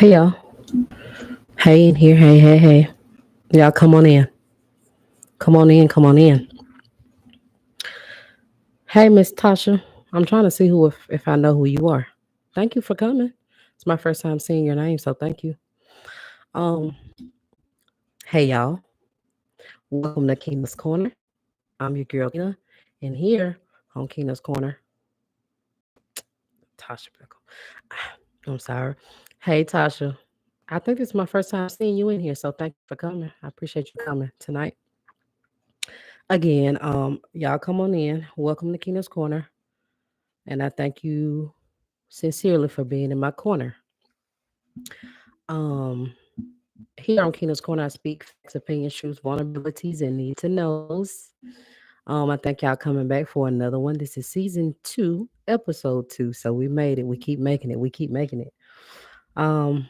Hey y'all. Hey in here. Hey, hey, hey. Y'all come on in. Come on in. Come on in. Hey Miss Tasha. I'm trying to see who if I know who you are. Thank you for coming. It's my first time seeing your name, so thank you. Um, hey y'all. Welcome to Keena's Corner. I'm your girl Keena. And here on Keena's Corner, Tasha Pickle. I'm sorry. Hey Tasha. I think it's my first time seeing you in here, so thank you for coming. I appreciate you coming tonight. Again, y'all come on in. Welcome to Keena's Corner. And I thank you sincerely for being in my corner. Um, Here on Keena's Corner, I speak facts, opinions, truths, vulnerabilities, and need to knows. I thank y'all coming back for another one. This is season 2, episode 2. So we made it. We keep making it. We keep making it. Um,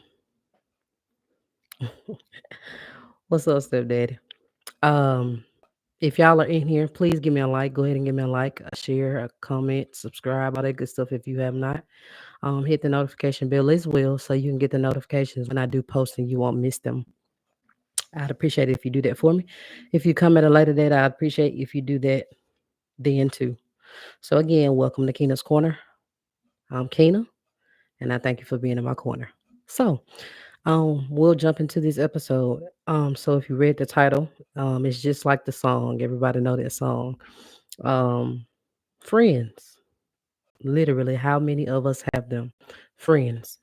what's up, stepdaddy? Um, if y'all are in here, please give me a like. Go ahead and give me a like, a share, a comment, subscribe, all that good stuff if you have not. Hit the notification bell as well so you can get the notifications when I do post and you won't miss them. I'd appreciate it if you do that for me. If you come at a later date, I'd appreciate if you do that then too. So again, welcome to Keena's Corner. I'm Keena, and I thank you for being in my corner. So, we'll jump into this episode. So if you read the title, it's just like the song. Everybody know that song. Um, Friends. Literally, how many of us have them? Friends.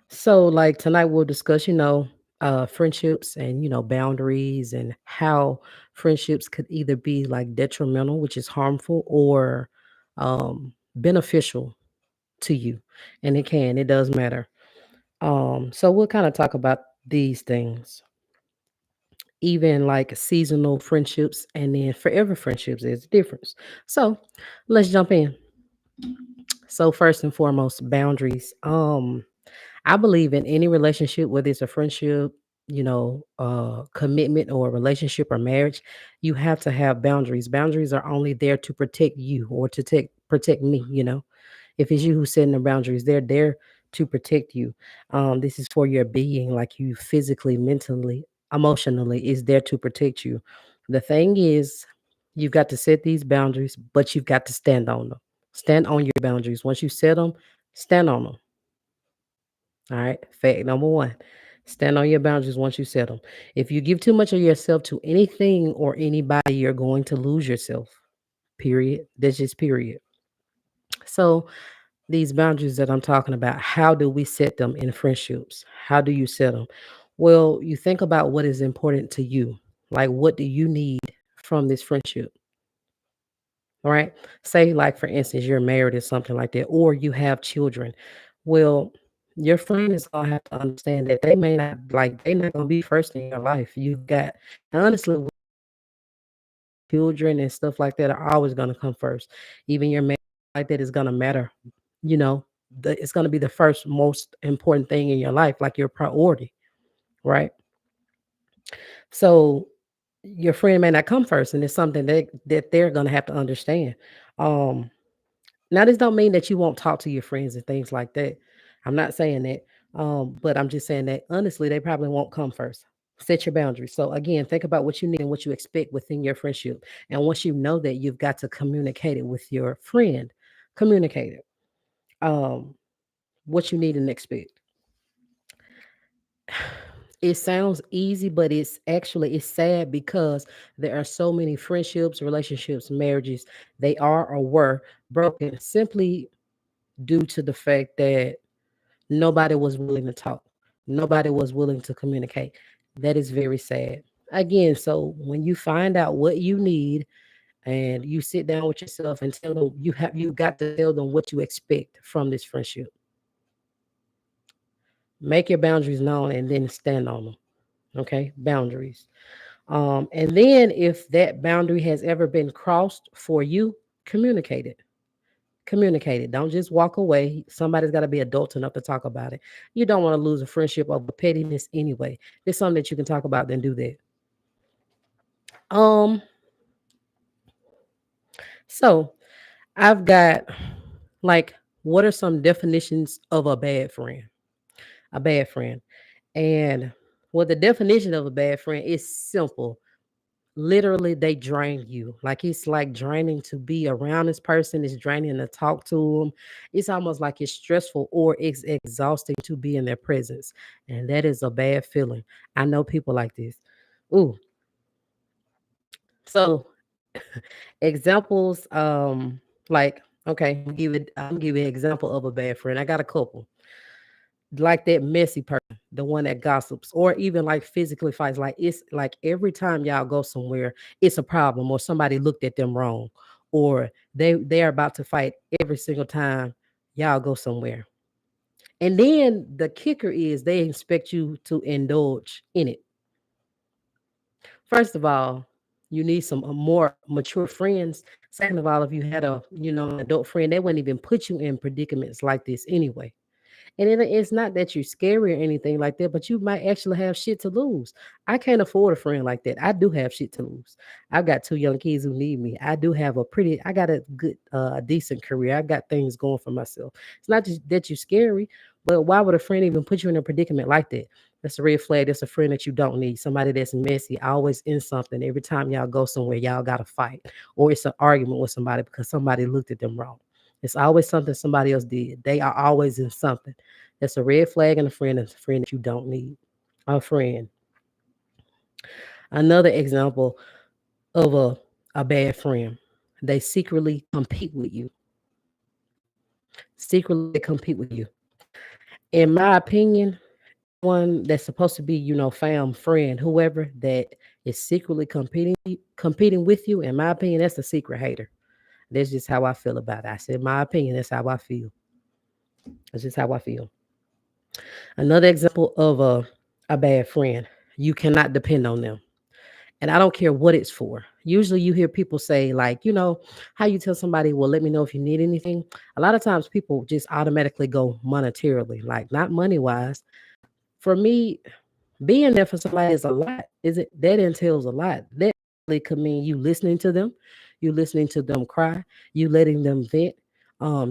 So, like tonight, we'll discuss, friendships and, boundaries and how friendships could either be like detrimental, which is harmful, or beneficial to you. And it does matter. So, we'll kind of talk about these things, even like seasonal friendships and then forever friendships. There's a difference. So, let's jump in. So, first and foremost, boundaries. I believe in any relationship, whether it's a friendship, commitment or a relationship or marriage, you have to have boundaries. Boundaries are only there to protect you or to protect me. If it's you who's setting the boundaries, they're there to protect you. This is for your being, like you physically, mentally, emotionally, is there to protect you. The thing is, you've got to set these boundaries, but you've got to stand on them. Stand on your boundaries. Once you set them, stand on them. All right. Fact number one, stand on your boundaries once you set them. If you give too much of yourself to anything or anybody, you're going to lose yourself. Period. That's just period. So, these boundaries that I'm talking about, how do we set them in friendships? How do you set them? Well, you think about what is important to you. Like, what do you need from this friendship? All right. Say, like, for instance, you're married or something like that, or you have children. Well, your friend is gonna have to understand that they may not like they're not gonna be first in your life. You've got and honestly, with children and stuff like that are always gonna come first. Even your marriage like that is gonna matter. You know, it's gonna be the first most important thing in your life, like your priority, right? So your friend may not come first, and it's something that they're gonna have to understand. Um, Now, this don't mean that you won't talk to your friends and things like that. I'm not saying that. But I'm just saying that honestly, they probably won't come first. Set your boundaries. So again, think about what you need and what you expect within your friendship. And once you know that, you've got to communicate it with your friend. Communicate it. Um, what you need and expect. It sounds easy, but it's sad because there are so many friendships, relationships, marriages, they are or were broken simply due to the fact that nobody was willing to talk. Nobody was willing to communicate. That is very sad. Again, so when you find out what you need and you sit down with yourself and tell them you got to tell them what you expect from this friendship. Make your boundaries known and then stand on them. Okay? Boundaries. And then if that boundary has ever been crossed for you, communicate it. Communicate it. Don't just walk away. Somebody's got to be adult enough to talk about it. You don't want to lose a friendship over pettiness anyway. There's something that you can talk about, then do that. Um, so I've got like what are some definitions of a bad friend? A bad friend. And well, the definition of a bad friend is simple. Literally, they drain you. Like it's like draining to be around this person. It's draining to talk to them. It's almost like it's stressful or it's exhausting to be in their presence, and that is a bad feeling. I know people like this. Ooh, so examples. Like okay, I'm give you an example of a bad friend. I got a couple like that messy person, the one that gossips, or even like physically fights. Like it's like every time y'all go somewhere, it's a problem, or somebody looked at them wrong, or they are about to fight every single time y'all go somewhere. And then the kicker is they expect you to indulge in it. First of all, you need some more mature friends. Second of all, if you had an adult friend, they wouldn't even put you in predicaments like this anyway. And it's not that you're scary or anything like that, but you might actually have shit to lose. I can't afford a friend like that. I do have shit to lose. I've got two young kids who need me. I got a good, decent career. I got things going for myself. It's not just that you're scary, but why would a friend even put you in a predicament like that? That's a red flag. That's a friend that you don't need. Somebody that's messy, always in something. Every time y'all go somewhere, y'all got to fight, or it's an argument with somebody because somebody looked at them wrong. It's always something somebody else did. They are always in something. That's a red flag and a friend is a friend that you don't need. A friend. Another example of a bad friend. They secretly compete with you. Secretly they compete with you. In my opinion, one that's supposed to be, fam, friend, whoever that is secretly competing with you, in my opinion, that's a secret hater. That's just how I feel about it. I said my opinion, that's how I feel. That's just how I feel. Another example of a bad friend. You cannot depend on them. And I don't care what it's for. Usually you hear people say, like, how you tell somebody, well, let me know if you need anything. A lot of times people just automatically go monetarily, like not money wise. For me, being there for somebody is a lot. Is it that entails a lot? That really could mean you listening to them, you listening to them cry, you letting them vent,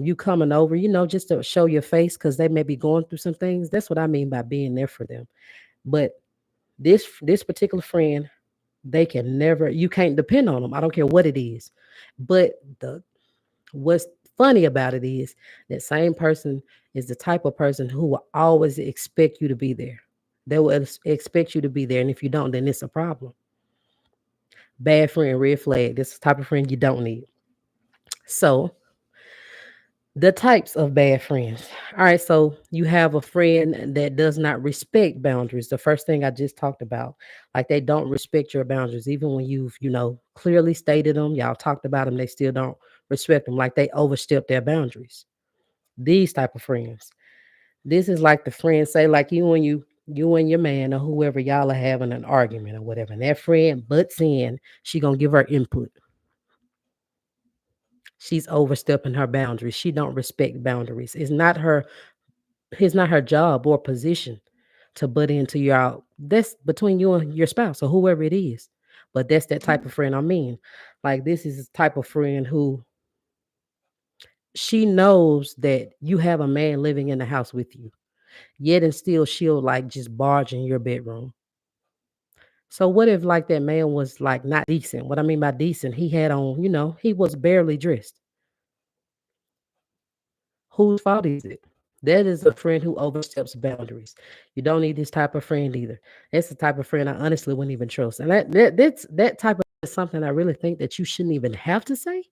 you coming over, just to show your face because they may be going through some things. That's what I mean by being there for them. But this particular friend, they can never, you can't depend on them. I don't care what it is. But the what's funny about it is that same person is the type of person who will always expect you to be there. They will expect you to be there. And if you don't, then it's a problem. Bad friend, red flag. This is the type of friend you don't need. So the types of bad friends. All right, so you have a friend that does not respect boundaries. The first thing I just talked about, like they don't respect your boundaries, even when you've, clearly stated them. Y'all talked about them, they still don't respect them. Like they overstep their boundaries. These type of friends. This is like the friend say, like you and your man or whoever y'all are having an argument or whatever, and that friend butts in. She gonna give her input. She's overstepping her boundaries. She don't respect boundaries. It's not her job or position to butt into your that's between you and your spouse or whoever it is. But that's that type of friend I mean. Like this is the type of friend who she knows that you have a man living in the house with you. Yet and still she'll like just barge in your bedroom. So what if like that man was like not decent? What I mean by decent, he had on, he was barely dressed. Whose fault is it? That is a friend who oversteps boundaries. You don't need this type of friend either. That's the type of friend I honestly wouldn't even trust. And that type of is something I really think that you shouldn't even have to say.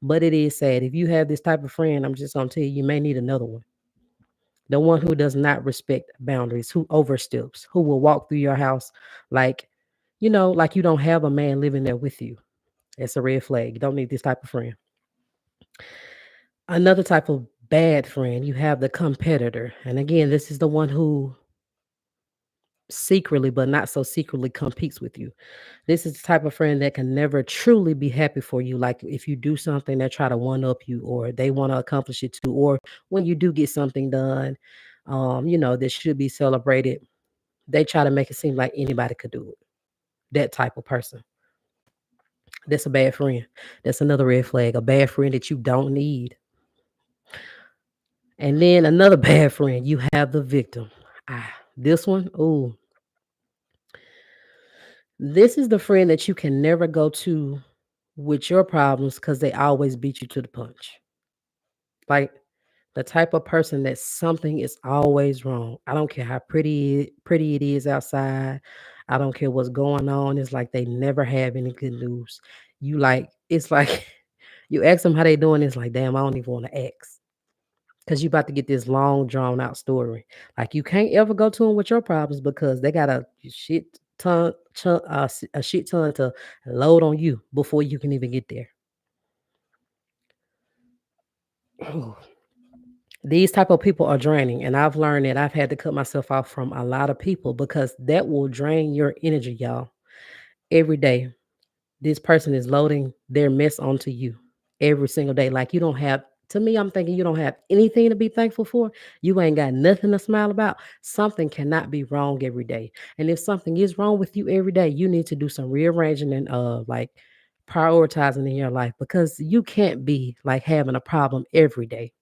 But it is sad. If you have this type of friend, I'm just gonna tell you, you may need another one. The one who does not respect boundaries, who oversteps, who will walk through your house like, like you don't have a man living there with you. It's a red flag. You don't need this type of friend. Another type of bad friend, you have the competitor. And again, this is the one who secretly, but not so secretly, competes with you. This is the type of friend that can never truly be happy for you. Like if you do something, they try to one up you, or they want to accomplish it too, or when you do get something done, that should be celebrated, they try to make it seem like anybody could do it. That type of person. That's a bad friend. That's another red flag. A bad friend that you don't need. And then another bad friend, you have the victim. This one, ooh, this is the friend that you can never go to with your problems because they always beat you to the punch. Like the type of person that something is always wrong. I don't care how pretty it is outside. I don't care what's going on. It's like they never have any good news. You like it's like you ask them how they doing. It's like damn, I don't even want to ask because you about to get this long drawn out story. Like you can't ever go to them with your problems because they got a shit ton to load on you before you can even get there. These type of people are draining, and I've learned that I've had to cut myself off from a lot of people because that will drain your energy, y'all. Every day, this person is loading their mess onto you every single day. Like you don't have. To me, I'm thinking you don't have anything to be thankful for. You ain't got nothing to smile about. Something cannot be wrong every day. And if something is wrong with you every day, you need to do some rearranging and like prioritizing in your life because you can't be like having a problem every day.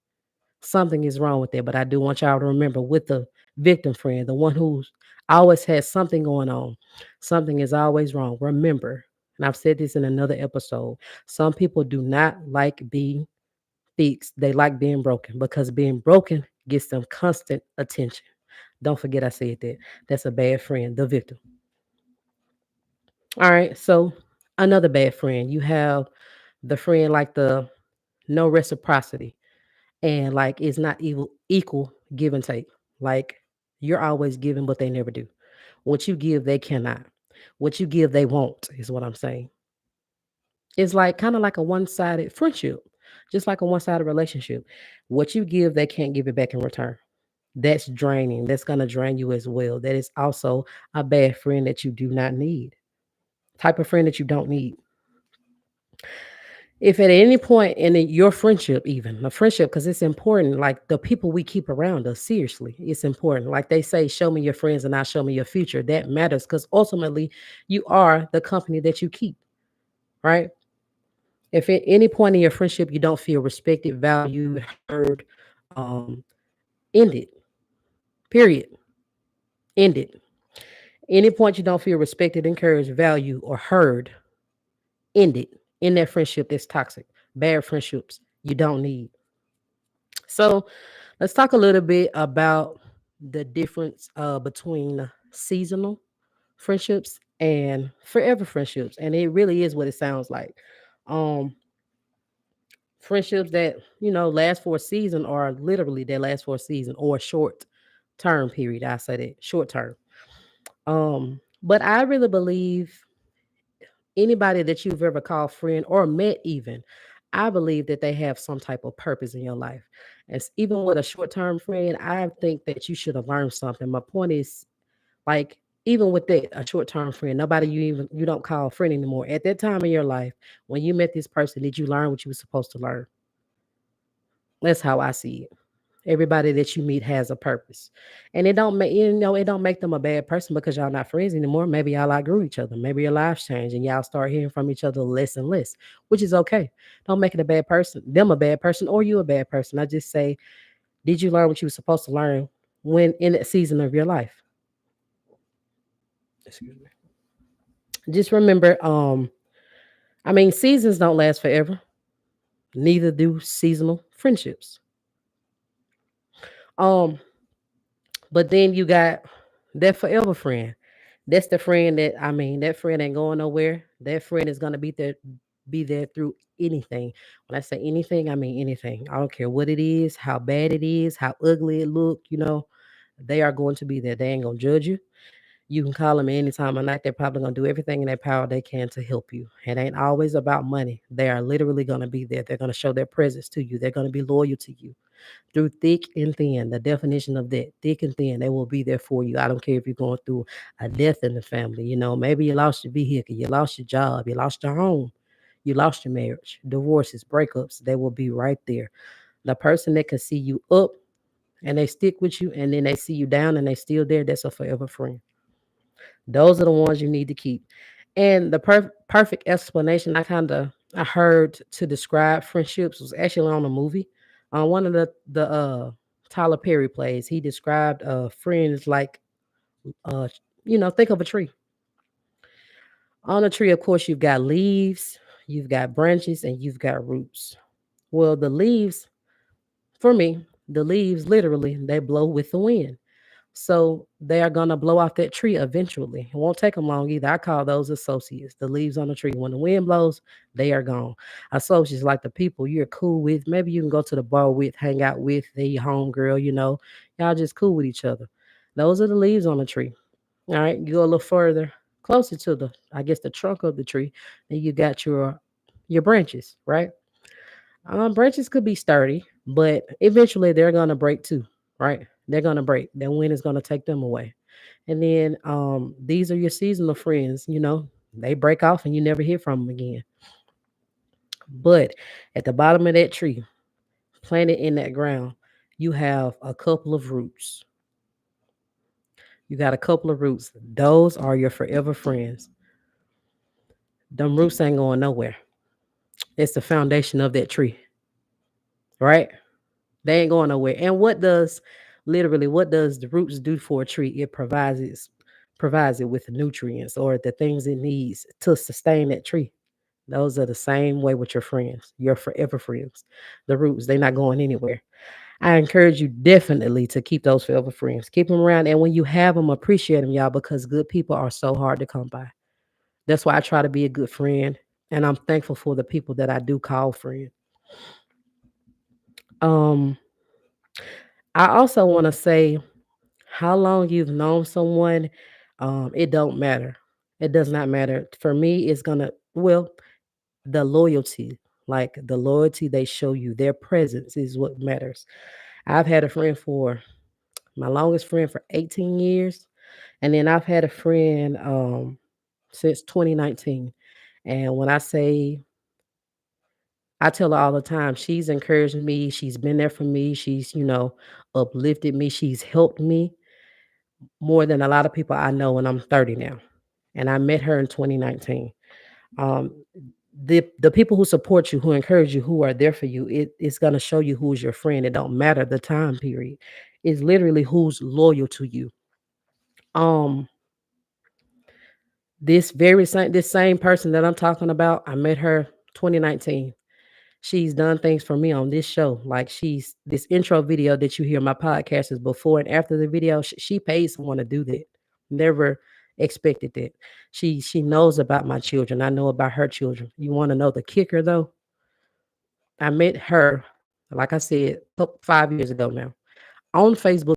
Something is wrong with that. But I do want y'all to remember with the victim friend, the one who's always has something going on, something is always wrong. Remember, and I've said this in another episode, some people do not like being fixed. They like being broken because being broken gets them constant attention. Don't forget I said that. That's a bad friend, the victim. All right. So another bad friend. You have the friend like the no reciprocity. And like it's not equal give and take. Like you're always giving, but they never do. What you give, they cannot. What you give, they won't, is what I'm saying. It's like kind of like a one-sided friendship, just like a one-sided relationship. What you give, they can't give it back in return. That's draining. That's gonna drain you as well. That is also a bad friend that you do not need. Type of friend that you don't need. If at any point in your friendship, even a friendship, because it's important, like the people we keep around us, seriously, it's important. Like they say, show me your friends and I'll show me your future. That matters because ultimately you are the company that you keep, right? If at any point in your friendship you don't feel respected, valued, heard, um, end it. Period. End it. Any point you don't feel respected, encouraged, valued, or heard, end it. In that friendship that's toxic. Bad friendships you don't need. So let's talk a little bit about the difference between seasonal friendships and forever friendships. And it really is what it sounds like. Um, Friendships that, last for a season or literally they last for a season or a short term period. I say that short term. But I really believe anybody that you've ever called friend or met even, I believe that they have some type of purpose in your life. Even with a short-term friend, I think that you should have learned something. My point is, like, even with that, a short-term friend, nobody you don't call a friend anymore. At that time in your life, when you met this person, did you learn what you were supposed to learn? That's how I see it. Everybody that you meet has a purpose. And it don't make them a bad person because y'all not friends anymore. Maybe y'all outgrew each other. Maybe your lives changed and y'all start hearing from each other less and less, which is okay. Don't make it a bad person, them a bad person, or you a bad person. I just say, did you learn what you were supposed to learn when in that season of your life? Excuse me. Just remember, seasons don't last forever. Neither do seasonal friendships. Um, But then you got that forever friend. That's the friend that friend ain't going nowhere. That friend is gonna be there through anything. When I say anything, I mean anything. I don't care what it is, how bad it is, how ugly it look, they are going to be there. They ain't gonna judge you. You can call them any time of night. They're probably gonna do everything in their power they can to help you. It ain't always about money. They are literally gonna be there. They're gonna show their presence to you. They're gonna be loyal to you through thick and thin. The definition of that, thick and thin, they will be there for you. I don't care if you're going through a death in the family. Maybe you lost your vehicle, you lost your job, you lost your home, you lost your marriage, divorces, breakups. They will be right there. The person that can see you up and they stick with you, and then they see you down and they still there, that's a forever friend. Those are the ones you need to keep. And the perfect explanation I heard to describe friendships was actually on a movie. One of the Tyler Perry plays. He described friends like, uh, think of a tree. On a tree, of course, you've got leaves, you've got branches, and you've got roots. Well, the leaves, for me, the leaves literally they blow with the wind. So they are gonna blow off that tree eventually. It won't take them long either. I call those associates, the leaves on the tree. When the wind blows, they are gone. Associates like the people you're cool with. Maybe you can go to the bar with, hang out with, they your homegirl, Y'all just cool with each other. Those are the leaves on the tree. All right, you go a little further, closer to I guess, the trunk of the tree, and you got your branches, right? Branches could be sturdy, but eventually they're gonna break too, right? They're gonna break. That wind is gonna take them away. And then these are your seasonal friends. They break off and you never hear from them again. But at the bottom of that tree, planted in that ground, you have a couple of roots. You got a couple of roots. Those are your forever friends. Them roots ain't going nowhere. It's the foundation of that tree, right? They ain't going nowhere. And what does the roots do for a tree? It provides it with the nutrients or the things it needs to sustain that tree. Those are the same way with your friends, your forever friends. The roots, they're not going anywhere. I encourage you definitely to keep those forever friends. Keep them around. And when you have them, appreciate them, y'all, because good people are so hard to come by. That's why I try to be a good friend. And I'm thankful for the people that I do call friend. Um, I also want to say how long you've known someone, it don't matter. It does not matter. For me, it's gonna well, the loyalty, like the loyalty they show you, their presence is what matters. I've had a friend for my longest friend for 18 years, and then I've had a friend since 2019. And when I say I tell her all the time, she's encouraged me, she's been there for me, she's, uplifted me, she's helped me more than a lot of people I know, and I'm 30 now. And I met her in 2019. Um, the people who support you, who encourage you, who are there for you, it's gonna show you who's your friend. It don't matter the time period. It's literally who's loyal to you. Um, this same person that I'm talking about, I met her 2019. She's done things for me on this show. Like she's this intro video that you hear my podcast is before and after the video. She paid someone to do that. Never expected that. She knows about my children. I know about her children. You want to know the kicker though? I met her, like I said, 5 years ago now, on Facebook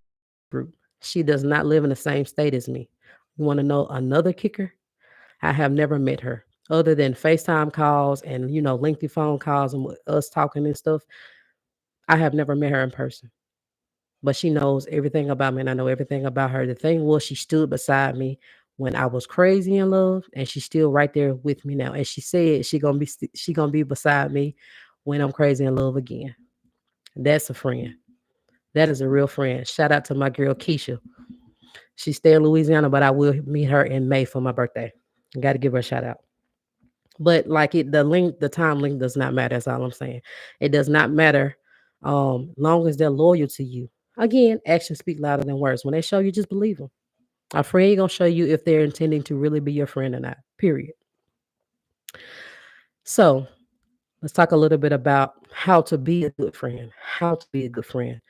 group. She does not live in the same state as me. You want to know another kicker? I have never met her other than FaceTime calls and lengthy phone calls and us talking and stuff. I have never met her in person, but she knows everything about me and I know everything about her. The thing was, she stood beside me when I was crazy in love, and she's still right there with me now. And she said she gonna be beside me when I'm crazy in love again. That's a friend. That is a real friend. Shout out to my girl Keisha. She stay in Louisiana, but I will meet her in May for my birthday. Got to give her a shout out. But like the time link does not matter. That's all I'm saying. It does not matter. Long as they're loyal to you. Again, actions speak louder than words. When they show you, just believe them. A friend ain't gonna show you if they're intending to really be your friend or not. Period. So let's talk a little bit about how to be a good friend. How to be a good friend.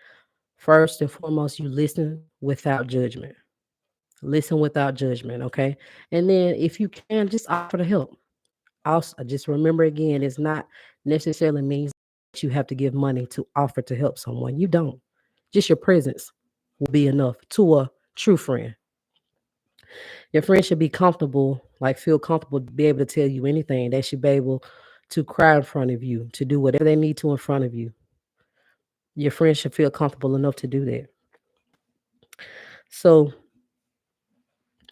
First and foremost, you listen without judgment. Listen without judgment, okay? And then if you can, just offer to help. Also, just remember again, it's not necessarily means that you have to give money to offer to help someone. You don't. Just your presence will be enough to a true friend. Your friend should be comfortable, like feel comfortable to be able to tell you anything. They should be able to cry in front of you, to do whatever they need to in front of you. Your friend should feel comfortable enough to do that. So,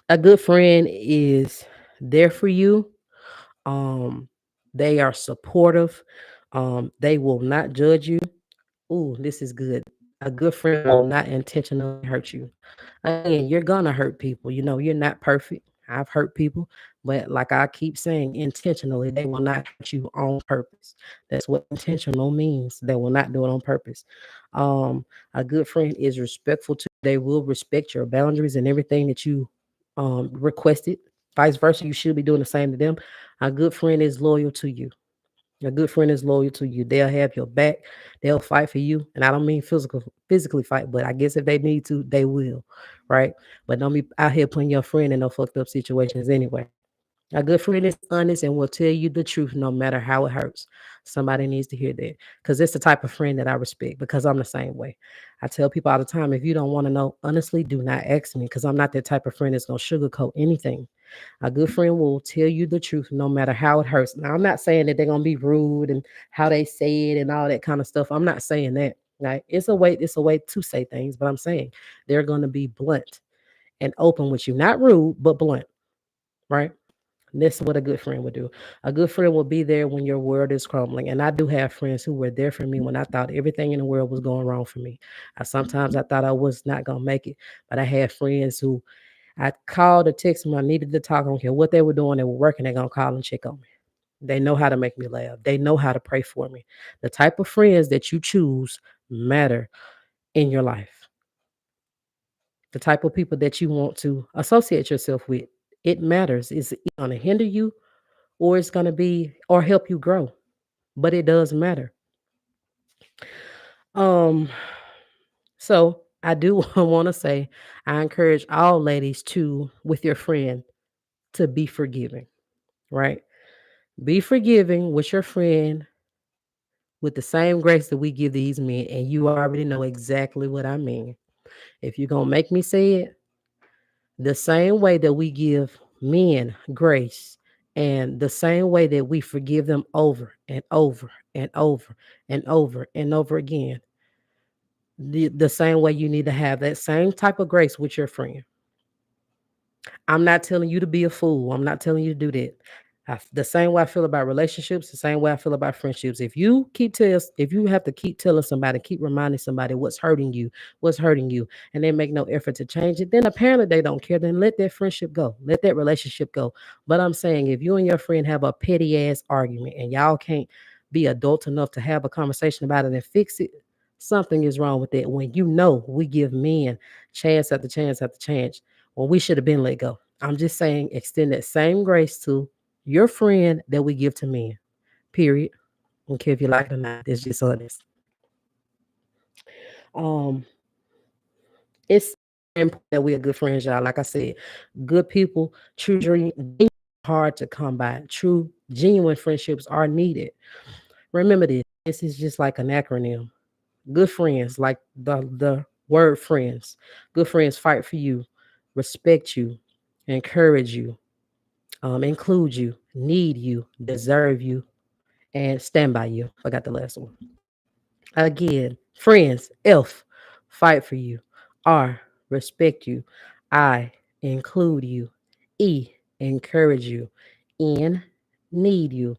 a good friend is there for you. Um, they are supportive. They will not judge you. Ooh, this is good. A good friend will not intentionally hurt you. Again, you're gonna hurt people. You're not perfect. I've hurt people, but like I keep saying, intentionally, they will not hurt you on purpose. That's what intentional means. They will not do it on purpose. A good friend is respectful to you. They will respect your boundaries and everything that you requested. Vice versa, you should be doing the same to them. A good friend is loyal to you. A good friend is loyal to you. They'll have your back. They'll fight for you. And I don't mean physically fight, but I guess if they need to, they will. Right? But don't be out here putting your friend in no fucked up situations anyway. A good friend is honest and will tell you the truth no matter how it hurts. Somebody needs to hear that. Because it's the type of friend that I respect because I'm the same way. I tell people all the time, if you don't want to know, honestly, do not ask me because I'm not that type of friend that's going to sugarcoat anything. A good friend will tell you the truth no matter how it hurts. Now, I'm not saying that they're gonna be rude and how they say it and all that kind of stuff. I'm not saying that. Right? It's a way to say things, but I'm saying they're gonna be blunt and open with you. Not rude, but blunt, right? This is what a good friend would do. A good friend will be there when your world is crumbling. And I do have friends who were there for me when I thought everything in the world was going wrong for me. Sometimes I thought I was not gonna make it, but I had friends who I called or texted them. I needed to talk. I don't care what they were doing. They were working. They're gonna call and check on me. They know how to make me laugh. They know how to pray for me. The type of friends that you choose matter in your life. The type of people that you want to associate yourself with, it matters. It's gonna hinder you or it's gonna be or help you grow. But it does matter. Um, so I do want to say I encourage all ladies to, with your friend, to be forgiving, right? Be forgiving with your friend with the same grace that we give these men. And you already know exactly what I mean. If you're going to make me say it, the same way that we give men grace and the same way that we forgive them over and over and over and over and over again, the same way you need to have that same type of grace with your friend. I'm not telling you to be a fool. I'm not telling you to do that. The same way I feel about relationships, the same way I feel about friendships. If you have to keep telling somebody, keep reminding somebody what's hurting you, and they make no effort to change it, then apparently they don't care. Then let that friendship go, let that relationship go. But I'm saying, if you and your friend have a petty ass argument and y'all can't be adult enough to have a conversation about it and fix it, something is wrong with that. When you know we give men chance after chance after chance well, we should have been let go. I'm just saying, extend that same grace to your friend that we give to men. Period. I don't care if you like it or not. It's just honest. Um, it's important that we are good friends, y'all. Like I said, good people, true dream, they hard to come by. True, genuine friendships are needed. Remember this. This is just like an acronym. Good friends, like the word friends. Good friends fight for you, respect you, encourage you, include you, need you, deserve you, and stand by you. Forgot the last one. Again, friends, F, fight for you. R, respect you. I, include you. E, encourage you. N, need you.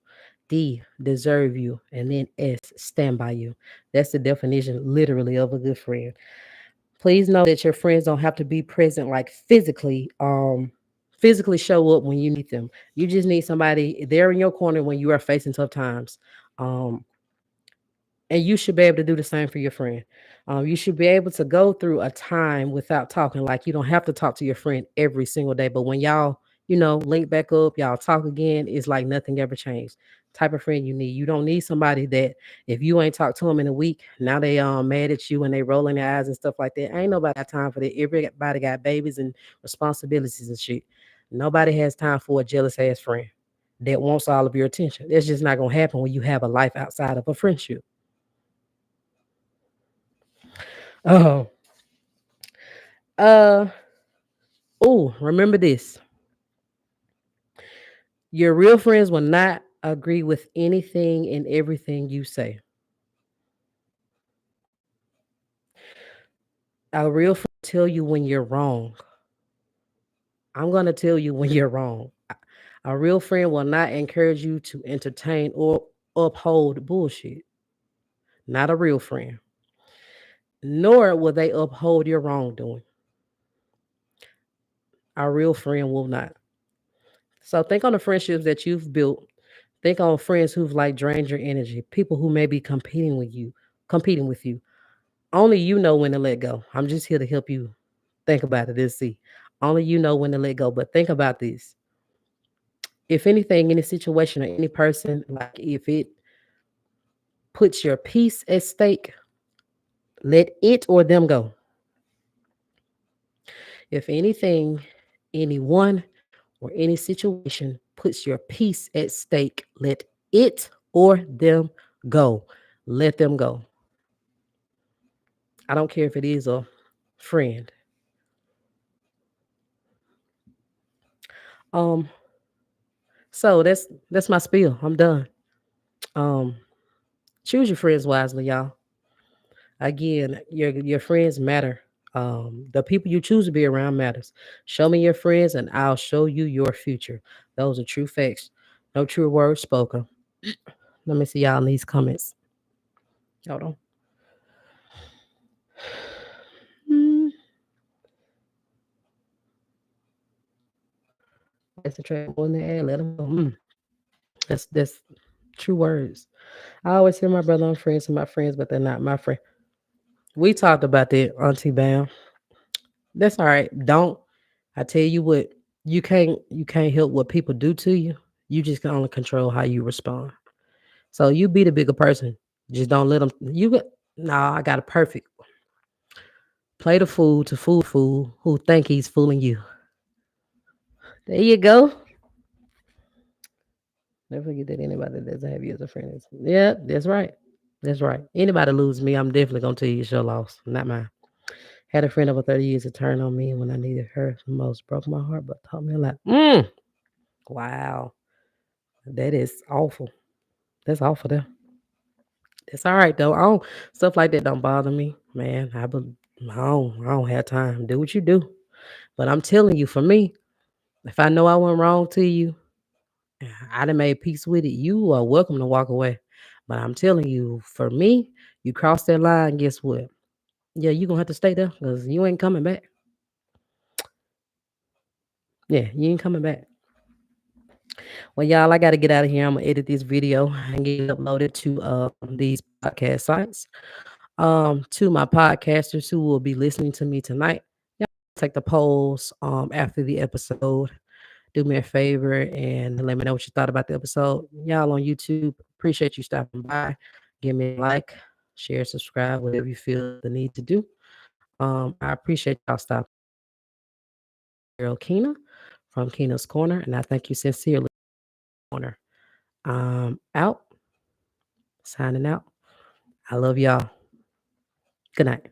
D, deserve you. And then S, stand by you. That's the definition, literally, of a good friend. Please know that your friends don't have to be present like physically show up when you need them. You just need somebody there in your corner when you are facing tough times. Um and you should be able to do the same for your friend. You should be able to go through a time without talking. Like you don't have to talk to your friend every single day, but when y'all, link back up, y'all talk again, it's like nothing ever changed. Type of friend you need. You don't need somebody that if you ain't talked to them in a week, now they mad at you and they rolling their eyes and stuff like that. Ain't nobody got time for that. Everybody got babies and responsibilities and shit. Nobody has time for a jealous ass friend that wants all of your attention. It's just not gonna happen when you have a life outside of a friendship. Oh, uh, remember this. Your real friends will not agree with anything and everything you say. A real friend will tell you when you're wrong. I'm going to tell you when you're wrong. A real friend will not encourage you to entertain or uphold bullshit. Not a real friend. Nor will they uphold your wrongdoing. A real friend will not. So think on the friendships that you've built. Think on friends who've like drained your energy. People who may be competing with you. Only you know when to let go. I'm just here to help you think about it and see. Only you know when to let go. But think about this. If anything, any situation or any person, like if it puts your peace at stake, let it or them go. If anything, anyone, or any situation puts your peace at stake, let it or them go. Let them go. I don't care if it is a friend. Um, so that's my spiel. I'm done. Um, choose your friends wisely, y'all. Again, your friends matter. The people you choose to be around matters. Show me your friends, and I'll show you your future. Those are true facts. No true words spoken. Let me see y'all in these comments. Hold on. Mm, that's the track more than the ad. Let them go. That's true words. I always hear my brother, I'm friends with my friends, but they're not my friend. We talked about that, Auntie Bam. That's all right. Don't I tell you what, you can't help what people do to you. You just can only control how you respond. So you be the bigger person. Just don't let them. No, I got a perfect. Play the fool to fool the fool who think he's fooling you. There you go. Never forget that anybody that doesn't have you as a friend is. Yeah, that's right. That's right. Anybody lose me, I'm definitely gonna tell you it's your loss, not mine. Had a friend over 30 years to turn on me when I needed her the most. Broke my heart, but taught me a lot. Wow. That is awful. That's awful there. It's all right though. I don't stuff like that don't bother me, man. I don't have time. Do what you do. But I'm telling you, for me, if I know I went wrong to you, I done made peace with it. You are welcome to walk away. But I'm telling you, for me, you cross that line, guess what? Yeah, you gonna have to stay there because you ain't coming back. Yeah, you ain't coming back. Well, y'all, I gotta get out of here. I'm gonna edit this video and get it uploaded to these podcast sites. To my podcasters who will be listening to me tonight, y'all take the polls after the episode. Do me a favor and let me know what you thought about the episode. Y'all on YouTube, appreciate you stopping by. Give me a like, share, subscribe, whatever you feel the need to do. I appreciate y'all stopping. Girl Keena from Keena's Corner, and I thank you sincerely. Corner. Out, signing out. I love y'all. Good night.